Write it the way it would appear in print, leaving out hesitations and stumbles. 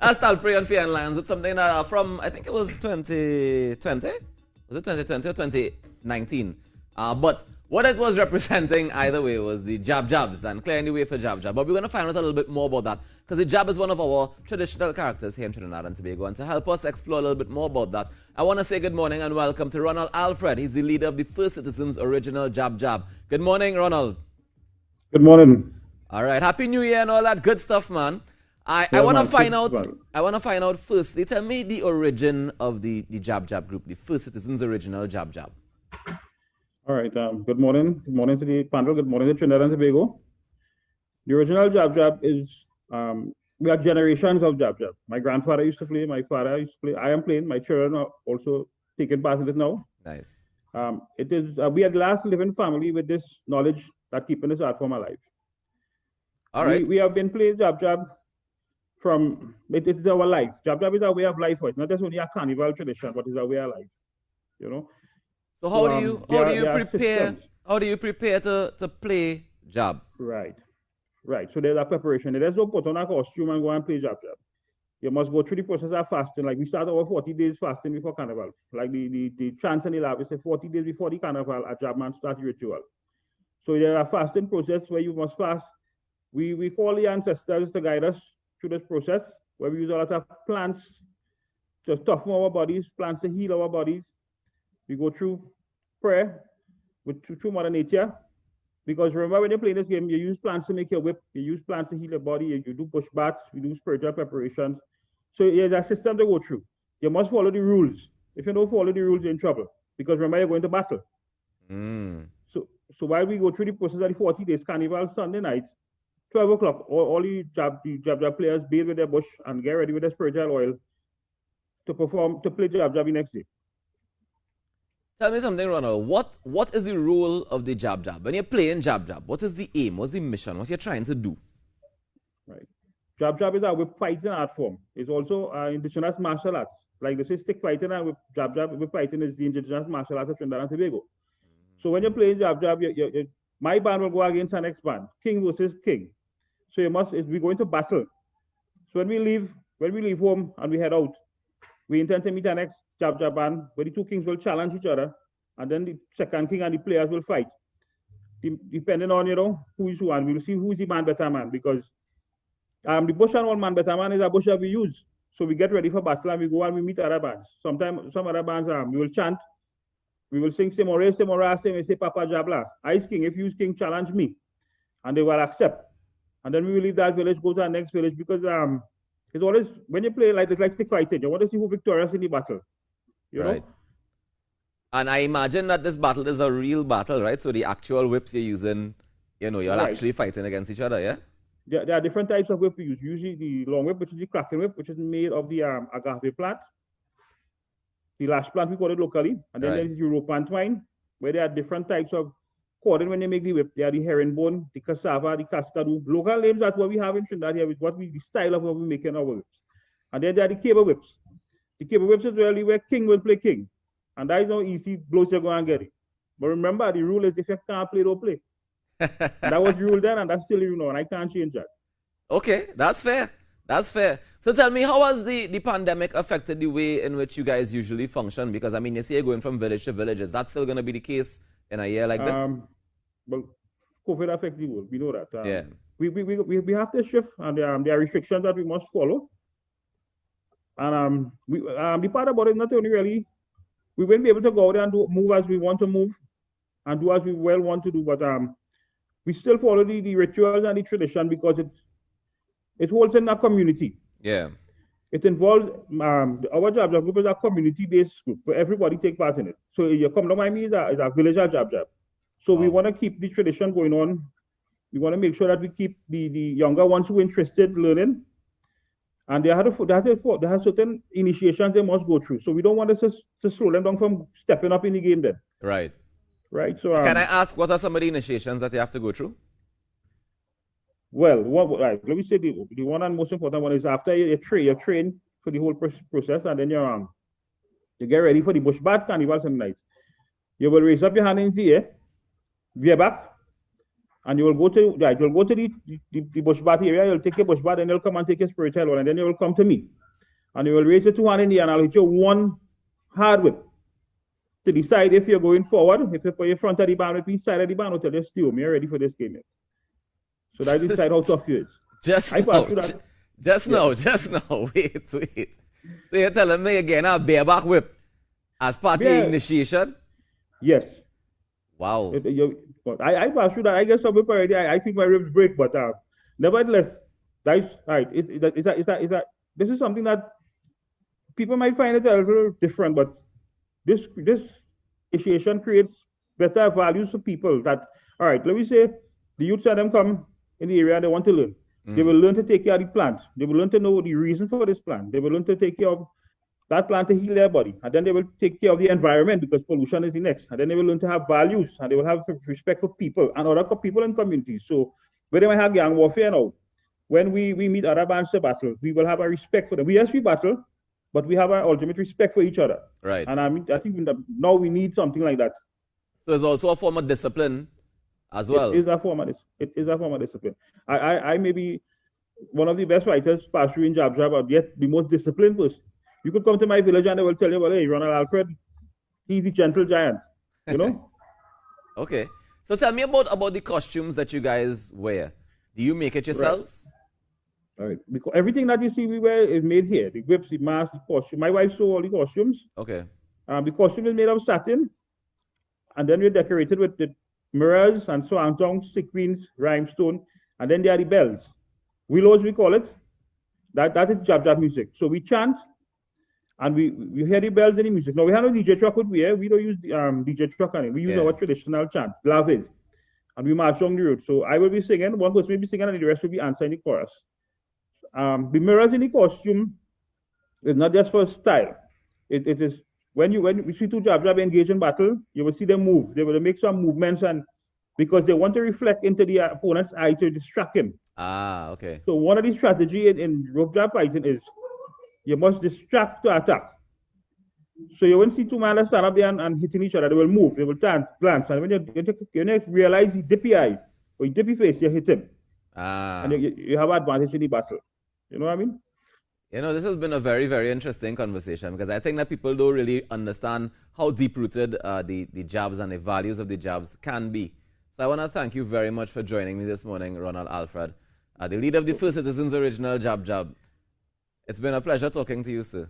I started praying on Fear Lions with something from, I think it was 2020. Was it 2020 or 2019? But what it was representing either way was the jabs and clearing the way for jab. But we're going to find out a little bit more about that because the jab is one of our traditional characters here in Trinidad and Tobago. And to help us explore a little bit more about that, I want to say good morning and welcome to Ronald Alfred. He's the leader of the First Citizens original jab. Good morning, Ronald. Good morning. All right, Happy New Year and all that good stuff, man. I want to find out. I want to find out firstly. Tell me the origin of the jab group, the First Citizens original jab. All right. Good morning. Good morning to the panel. Good morning to Trinidad and Tobago. The original jab is we are generations of jab. My grandfather used to play. My father used to play. I am playing. My children are also taking part in it now. Nice. It is we are the last living family with this knowledge that keeping this art form alive. All right. We have been playing jab from it is our life. Jab is our way of life. It's not just only a carnival tradition, but it's our way of life. You know. So how do you prepare to play jab? Right. So there's a preparation. There's no put on a costume and go and play jab. You must go through the process of fasting. Like we start our 40 days fasting before carnival. Like the chants and the lab, we say 40 days before the carnival, a jab man starts the ritual. So there's a fasting process where you must fast. We call the ancestors to guide us through this process, where we use a lot of plants to toughen our bodies, plants to heal our bodies. We go through prayer through Mother Nature. Because remember, when you play this game, you use plants to make your whip, you use plants to heal your body, you do bush baths, you do spiritual preparations. So there's a system to go through. You must follow the rules. If you don't follow the rules, you're in trouble. Because remember, you're going to battle. So while we go through the process of the 40 days carnival, Sunday night, 12 o'clock, all the jab players bathe with their bush and get ready with their spiritual oil to play jab the next day. Tell me something, Ronald. What is the role of the jab? When you're playing jab, what is the aim? What's the mission? What you're trying to do? Right. Jab is a whip fighting art form. It's also indigenous martial arts. Like they say, stick fighting and whip fighting is the indigenous martial arts of Trinidad and Tobago. So when you're playing jab, my band will go against the next band, king versus king. So we go into battle. So when we leave home and we head out, we intend to meet our next jab band, where the two kings will challenge each other, and then the second king and the players will fight. Depending on who is who, and we'll see who is the man better man, because the bush and all man better man is a bush that we use. So we get ready for battle and we go and we meet other bands. Sometimes some other bands we will chant, we will sing Semore, we say Papa Jabla. Ice King, if you king challenge me, and they will accept. And then we will leave that village, go to our next village, because it's always when you play it's like stick fighting, you want to see who victorious in the battle. You know? And I imagine that this battle is a real battle, right? So the actual whips you're using, you're actually fighting against each other, yeah? There are different types of whip we use. Usually the long whip, which is the cracking whip, which is made of the agave plant. The lash plant, we call it locally. And then there's European twine, where there are different types of cordon when they make the whip. They are the herringbone, the cassava, the cascadu. Local names, that's what we have in Trinidad here, with the style of what we make in our whips. And then there are the cable whips. The cable whips is really where king will play king. And that is no easy blows you're going to get it. But remember, the rule is if you can't play, don't play. That was the rule then, and that's still the rule now, and I can't change that. Okay, that's fair. So tell me, how has the pandemic affected the way in which you guys usually function? Because, I mean, you say you're going from village to village. Is that still going to be the case in a year like this? Well, COVID affects the world. We know that. Yeah. We have to shift, and there are restrictions that we must follow. And the part about it, not only really, we won't be able to go out there and move as we want to move and do as we well want to do, but we still follow the rituals and the tradition because it holds in a community. Yeah. It involves our jab group is a community-based group where everybody take part in it. So you come to Miami is a village jab. So we want to keep the tradition going on. We want to make sure that we keep the younger ones who are interested learning. And they have certain initiations they must go through. So we don't want to slow them down from stepping up in the game then. Right. So can I ask what are some of the initiations that you have to go through? Well, let me say the one and most important one is after you train for the whole process, and then you get ready for the bush bath carnival some night. You will raise up your hand in the air, veer back, And you will go to the bush bath area, you'll take your bush bath, and you'll come and take your spiritual one, and then you will come to me. And you will raise your 2 hand in the air, and I'll hit you one hard whip to decide if you're going forward, if you're for your front of the band, if you side of the band, or tell you still, me ready for this game yet. So that decide how tough you is. Just now. Wait. So you're telling me again a bareback whip as part of the initiation? Yes. Wow. I passed through that. I guess some whip already. I think my ribs break, but nevertheless, that's right. This is something that people might find it a little different, but this initiation creates better values for people. That all right. Let me say the youths of them come in the area and they want to learn. They will learn to take care of the plants. They will learn to know the reason for this plant. They will learn to take care of that plant to heal their body. And then they will take care of the environment because pollution is the next. And then they will learn to have values and they will have respect for people and other people in communities. So when they might have gang warfare now, when we meet other bands to battle, we will have a respect for them. Yes, we battle, but we have an ultimate respect for each other. Right. And I think now we need something like that. So it's also a form of discipline as well. It is a form of discipline. I may be one of the best fighters, pass through in jab, but yet the most disciplined person. You could come to my village and they will tell you, well, hey, Ronald Alfred, he's the gentle giant, you know? Okay. So tell me about the costumes that you guys wear. Do you make it yourselves? Right. All right. Because everything that you see we wear is made here. The whips, the mask, the costume. My wife sew all the costumes. Okay. The costume is made of satin, and then we're decorated with the mirrors and swan songs, sequins, rhinestone, and then there are the bells. Willows, we call it. That is jab music. So we chant, and we hear the bells in the music. Now we have no DJ truck with we don't use the DJ truck on it. We use our traditional chant, Glavid, and we march along the road. So I will be singing, one person will be singing, and the rest will be answering the chorus. The mirrors in the costume is not just for style. It is when we see two jab engage in battle, you will see them move. They will make some movements, and because they want to reflect into the opponent's eye to distract him. Okay. So one of the strategies in rope jab fighting is you must distract to attack. So you won't see two men stand up there and hitting each other. They will move. They will glance. And when you realize he dippy eye or he dippy face, you hit him. And you have advantage in the battle. You know what I mean? You know, this has been a very, very interesting conversation because I think that people don't really understand how deep-rooted the jabs and the values of the jabs can be. So I want to thank you very much for joining me this morning, Ronald Alfred, the leader of the First Citizens Original Jab. It's been a pleasure talking to you, sir.